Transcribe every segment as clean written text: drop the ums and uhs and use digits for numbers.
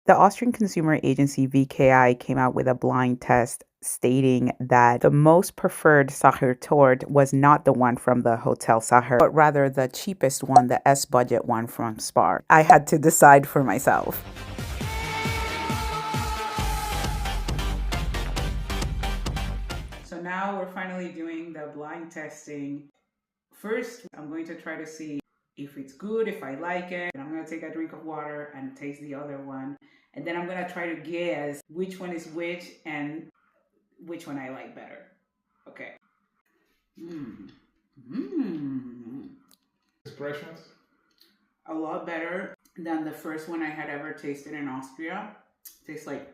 The Austrian consumer agency VKI came out with a blind test stating that the most preferred Sachertorte was not the one from the Hotel Sacher, but rather the cheapest one, the S budget one from Spar. I had to decide for myself. So now we're finally doing the blind testing. First, I'm going to try to see if it's good, if I like it. And I'm going to take a drink of water and taste the other one. And then I'm going to try to guess which one is which and which one I like better. Okay. Expressions? A lot better than the first one I had ever tasted in Austria. Tastes like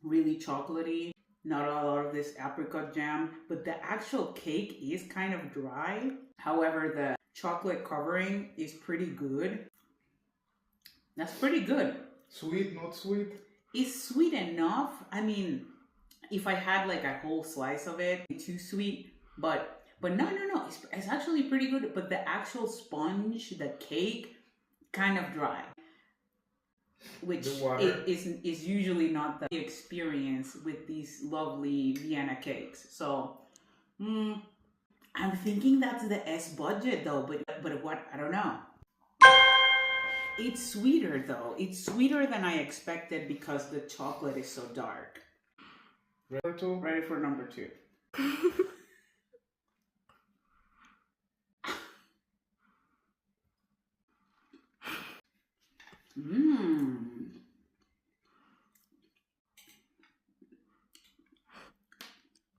really chocolatey. Not a lot of this apricot jam, but the actual cake is kind of dry. However, the chocolate covering is pretty good. That's pretty good. Sweet, not sweet? It's sweet enough. I mean, if I had like a whole slice of it, it's too sweet. But no. It's actually pretty good. But the actual sponge, the cake, kind of dry. Which is usually not the experience with these lovely Vienna cakes. So, I'm thinking that's the S budget though, but what, I don't know. It's sweeter though. It's sweeter than I expected because the chocolate is so dark. Ready for number 2.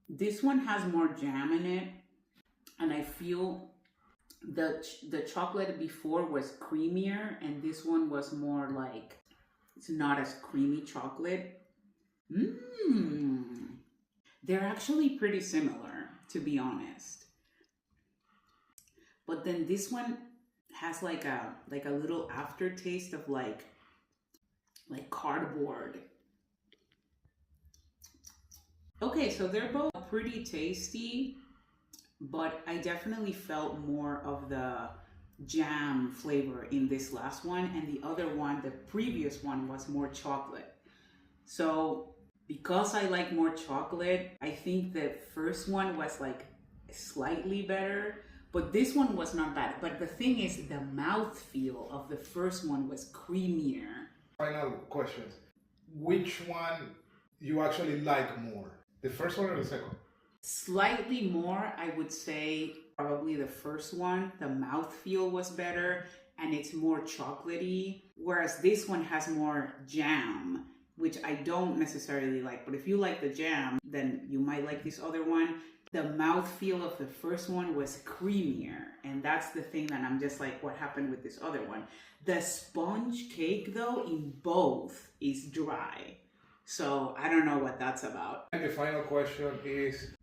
This one has more jam in it, and I feel the chocolate before was creamier, and this one was more like, it's not as creamy chocolate. They're actually pretty similar, to be honest. But then this one has like a little aftertaste of like cardboard. Okay, so they're both pretty tasty, but I definitely felt more of the jam flavor in this last one, and the other one, the previous one, was more chocolate. So because I like more chocolate, I think the first one was like slightly better, but this one was not bad. But the thing is, the mouthfeel of the first one was creamier. Final question. Which one you actually like more? The first one or the second? Slightly more, I would say probably the first one. The mouthfeel was better and it's more chocolatey, whereas this one has more jam, which I don't necessarily like. But if you like the jam, then you might like this other one. The mouthfeel of the first one was creamier, and that's the thing that I'm just like, what happened with this other one? The sponge cake, though, in both is dry. So I don't know what that's about. And the final question is,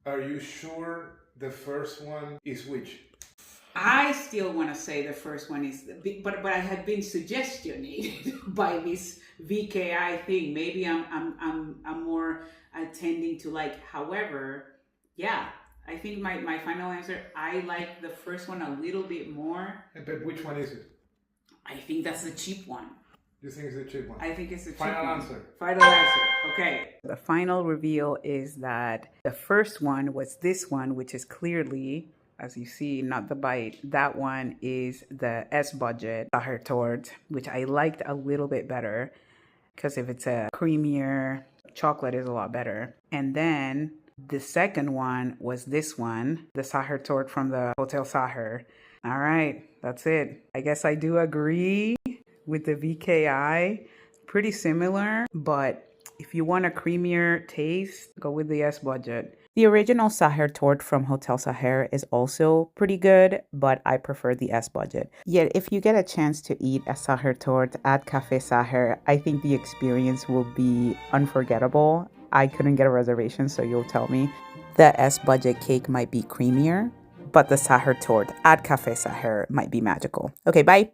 are you sure the first one is which? I still want to say the first one is, but I had been suggestioned by this VKI thing. Maybe I'm more tending to like. However, yeah, I think my final answer, I like the first one a little bit more. But which one is it? I think that's the cheap one. You think it's the cheap one? I think it's the cheap Final one. answer. Final answer. Okay. The final reveal is that the first one was this one, which is clearly, as you see, not the bite. That one is the S budget Sachertorte, which I liked a little bit better because if it's a creamier, chocolate is a lot better. And then the second one was this one, the Sachertorte from the Hotel Sacher. All right, that's it. I guess I do agree with the VKI. Pretty similar, but if you want a creamier taste, go with the S budget. The original Sachertorte from Hotel Sacher is also pretty good, but I prefer the S budget. Yet, if you get a chance to eat a Sachertorte at Café Sacher, I think the experience will be unforgettable. I couldn't get a reservation, so you'll tell me. The S budget cake might be creamier, but the Sachertorte at Café Sacher might be magical. Okay, bye.